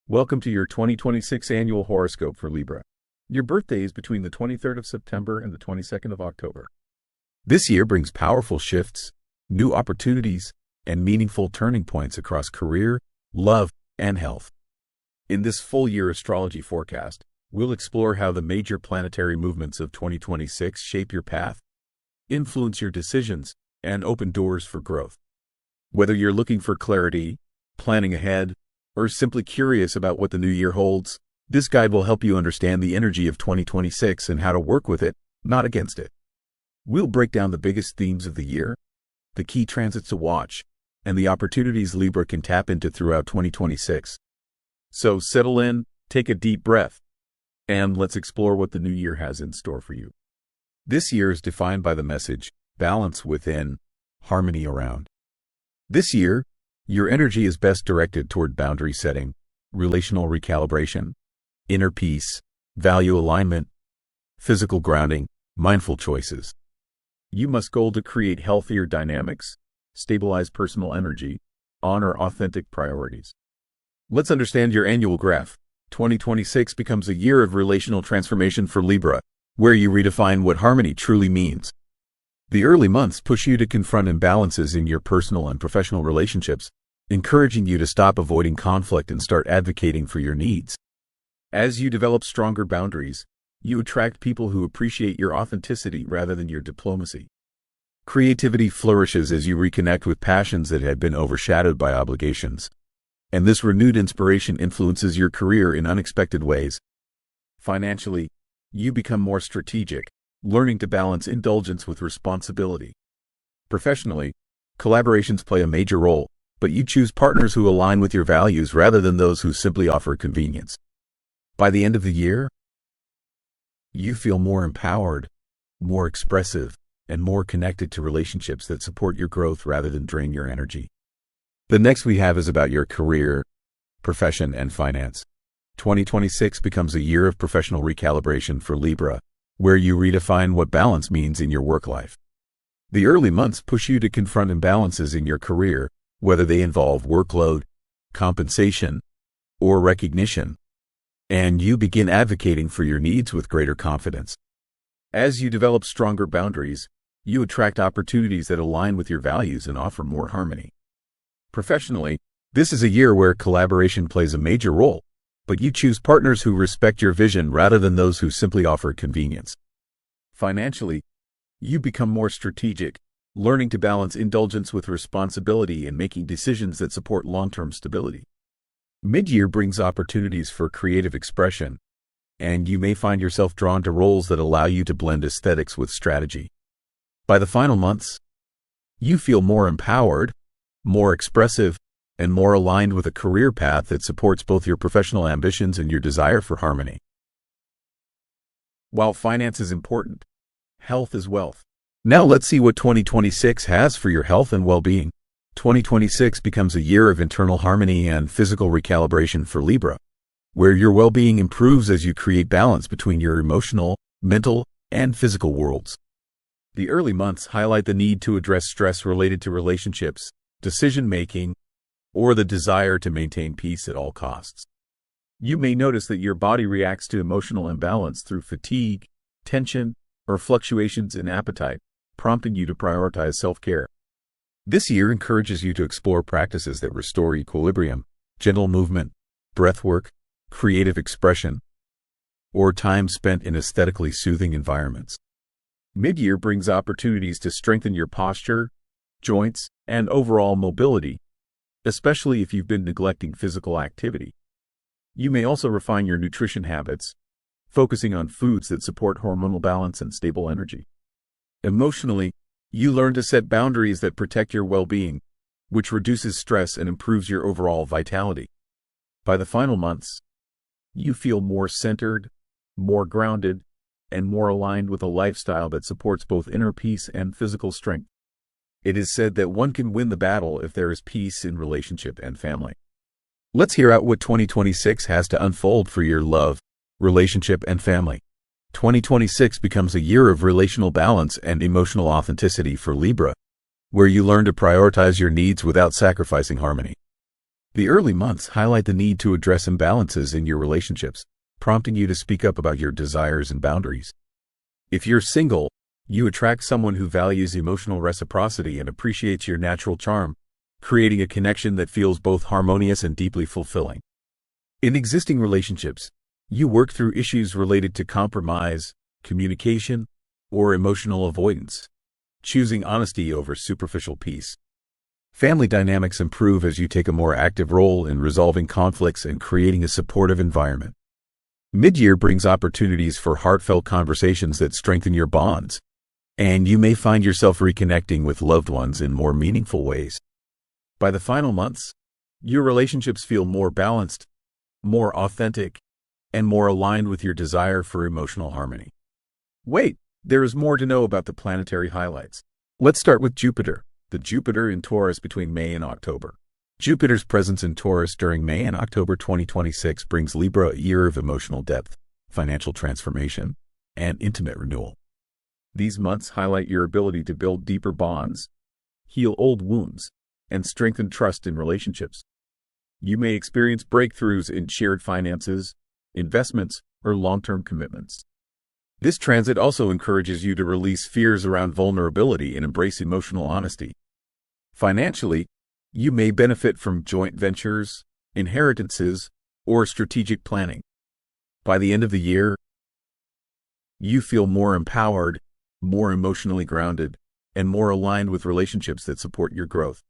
Welcome to your 2026 annual horoscope for Libra. Your birthday is between the 23rd of September and the 22nd of October. This year brings powerful shifts, new opportunities, and meaningful turning points across career, love, and health. In this full-year astrology forecast, we'll explore how the major planetary movements of 2026 shape your path, influence your decisions, and open doors for growth. Whether you're looking for clarity, planning ahead, or simply curious about what the new year holds, this guide will help you understand the energy of 2026 and how to work with it, not against it. We'll break down the biggest themes of the year, the key transits to watch, and the opportunities Libra can tap into throughout 2026. So settle in, take a deep breath, and let's explore what the new year has in store for you. This year is defined by the message, balance within, harmony around. This year, your energy is best directed toward boundary setting, relational recalibration, inner peace, value alignment, physical grounding, mindful choices. You must goal to create healthier dynamics, stabilize personal energy, honor authentic priorities. Let's understand your annual graph. 2026 becomes a year of relational transformation for Libra, where you redefine what harmony truly means. The early months push you to confront imbalances in your personal and professional relationships, encouraging you to stop avoiding conflict and start advocating for your needs. As you develop stronger boundaries, you attract people who appreciate your authenticity rather than your diplomacy. Creativity flourishes as you reconnect with passions that had been overshadowed by obligations, and this renewed inspiration influences your career in unexpected ways. Financially, you become more strategic, learning to balance indulgence with responsibility. Professionally, collaborations play a major role, but you choose partners who align with your values rather than those who simply offer convenience. By the end of the year, you feel more empowered, more expressive, and more connected to relationships that support your growth rather than drain your energy. The next we have is about your career, profession, and finance. 2026 becomes a year of professional recalibration for Libra, where you redefine what balance means in your work life. The early months push you to confront imbalances in your career, whether they involve workload, compensation, or recognition, and you begin advocating for your needs with greater confidence. As you develop stronger boundaries, you attract opportunities that align with your values and offer more harmony. Professionally, this is a year where collaboration plays a major role, but you choose partners who respect your vision rather than those who simply offer convenience. Financially, you become more strategic, learning to balance indulgence with responsibility and making decisions that support long-term stability. Mid-year brings opportunities for creative expression, and you may find yourself drawn to roles that allow you to blend aesthetics with strategy. By the final months, you feel more empowered, more expressive, and more aligned with a career path that supports both your professional ambitions and your desire for harmony. While finance is important, health is wealth. Now let's see what 2026 has for your health and well-being. 2026 becomes a year of internal harmony and physical recalibration for Libra, where your well-being improves as you create balance between your emotional, mental, and physical worlds. The early months highlight the need to address stress related to relationships, decision-making, or the desire to maintain peace at all costs. You may notice that your body reacts to emotional imbalance through fatigue, tension, or fluctuations in appetite, prompting you to prioritize self-care. This year encourages you to explore practices that restore equilibrium, gentle movement, breathwork, creative expression, or time spent in aesthetically soothing environments. Mid-year brings opportunities to strengthen your posture, joints, and overall mobility, especially if you've been neglecting physical activity. You may also refine your nutrition habits, focusing on foods that support hormonal balance and stable energy. Emotionally, you learn to set boundaries that protect your well-being, which reduces stress and improves your overall vitality. By the final months, you feel more centered, more grounded, and more aligned with a lifestyle that supports both inner peace and physical strength. It is said that one can win the battle if there is peace in relationship and family. Let's hear out what 2026 has to unfold for your love, relationship, and family. 2026 becomes a year of relational balance and emotional authenticity for Libra, where you learn to prioritize your needs without sacrificing harmony. The early months highlight the need to address imbalances in your relationships, prompting you to speak up about your desires and boundaries. If you're single, you attract someone who values emotional reciprocity and appreciates your natural charm, creating a connection that feels both harmonious and deeply fulfilling. In existing relationships, you work through issues related to compromise, communication, or emotional avoidance, choosing honesty over superficial peace. Family dynamics improve as you take a more active role in resolving conflicts and creating a supportive environment. Mid-year brings opportunities for heartfelt conversations that strengthen your bonds, and you may find yourself reconnecting with loved ones in more meaningful ways. By the final months, your relationships feel more balanced, more authentic, and more aligned with your desire for emotional harmony. Wait, there is more to know about the planetary highlights. Let's start with Jupiter. The Jupiter in Taurus between May and October. Jupiter's presence in Taurus during May and October 2026 brings Libra a year of emotional depth, financial transformation, and intimate renewal. These months highlight your ability to build deeper bonds, heal old wounds, and strengthen trust in relationships. You may experience breakthroughs in shared finances, investments, or long-term commitments. This transit also encourages you to release fears around vulnerability and embrace emotional honesty. Financially, you may benefit from joint ventures, inheritances, or strategic planning. By the end of the year, you feel more empowered, more emotionally grounded, and more aligned with relationships that support your growth.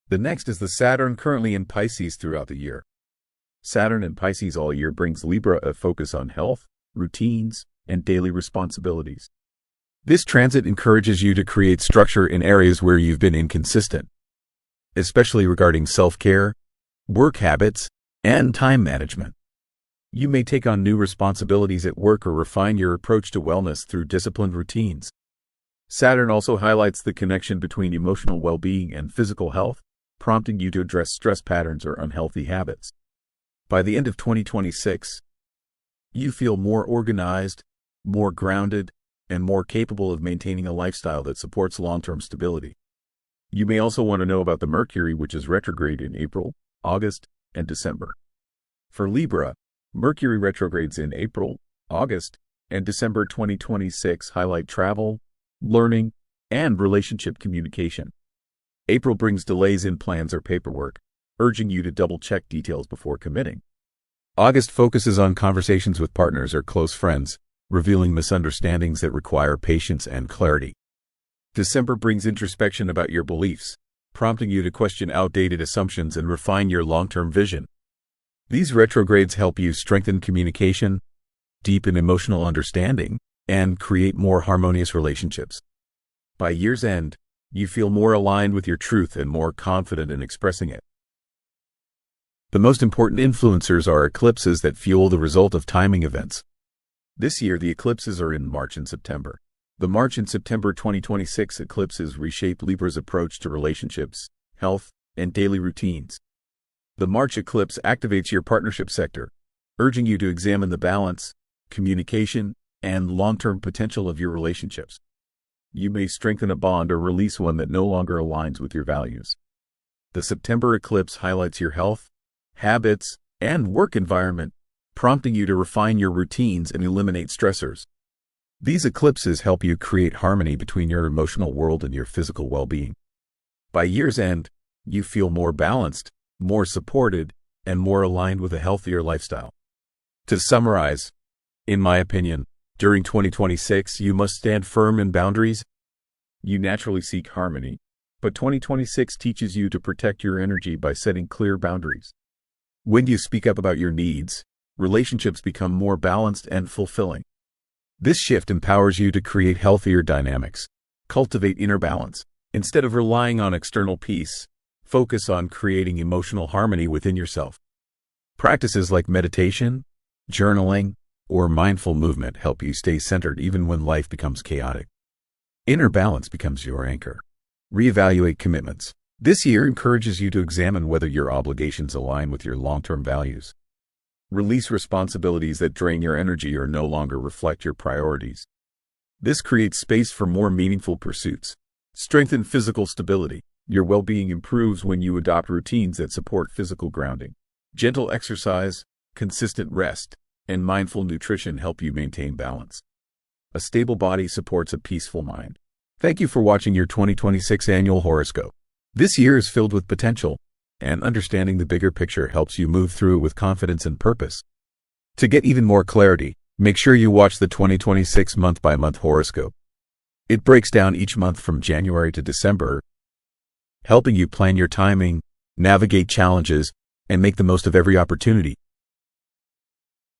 The next is the Saturn currently in Pisces throughout the year. Saturn in Pisces all year brings Libra a focus on health, routines, and daily responsibilities. This transit encourages you to create structure in areas where you've been inconsistent, especially regarding self-care, work habits, and time management. You may take on new responsibilities at work or refine your approach to wellness through disciplined routines. Saturn also highlights the connection between emotional well-being and physical health, prompting you to address stress patterns or unhealthy habits. By the end of 2026, you feel more organized, more grounded, and more capable of maintaining a lifestyle that supports long-term stability. You may also want to know about the Mercury, which is retrograde in April, August, and December. For Libra, Mercury retrogrades in April, August, and December 2026 highlight travel, learning, and relationship communication. April brings delays in plans or paperwork, urging you to double-check details before committing. August focuses on conversations with partners or close friends, revealing misunderstandings that require patience and clarity. December brings introspection about your beliefs, prompting you to question outdated assumptions and refine your long-term vision. These retrogrades help you strengthen communication, deepen emotional understanding, and create more harmonious relationships. By year's end, you feel more aligned with your truth and more confident in expressing it. The most important influencers are eclipses that fuel the result of timing events. This year, the eclipses are in March and September. The March and September 2026 eclipses reshape Libra's approach to relationships, health, and daily routines. The March eclipse activates your partnership sector, urging you to examine the balance, communication, and long-term potential of your relationships. You may strengthen a bond or release one that no longer aligns with your values. The September eclipse highlights your health, habits, and work environment, prompting you to refine your routines and eliminate stressors. These eclipses help you create harmony between your emotional world and your physical well-being. By year's end, you feel more balanced, more supported, and more aligned with a healthier lifestyle. To summarize, in my opinion, during 2026, you must stand firm in boundaries. You naturally seek harmony, but 2026 teaches you to protect your energy by setting clear boundaries. When you speak up about your needs, relationships become more balanced and fulfilling. This shift empowers you to create healthier dynamics, cultivate inner balance. Instead of relying on external peace, focus on creating emotional harmony within yourself. Practices like meditation, journaling, or mindful movement help you stay centered even when life becomes chaotic. Inner balance becomes your anchor. Reevaluate commitments. This year encourages you to examine whether your obligations align with your long-term values. Release responsibilities that drain your energy or no longer reflect your priorities. This creates space for more meaningful pursuits. Strengthen physical stability. Your well-being improves when you adopt routines that support physical grounding. Gentle exercise, consistent rest, and mindful nutrition help you maintain balance. A stable body supports a peaceful mind. Thank you for watching your 2026 annual horoscope. This year is filled with potential, and understanding the bigger picture helps you move through it with confidence and purpose. To get even more clarity, make sure you watch the 2026 month-by-month horoscope. It breaks down each month from January to December, helping you plan your timing, navigate challenges, and make the most of every opportunity.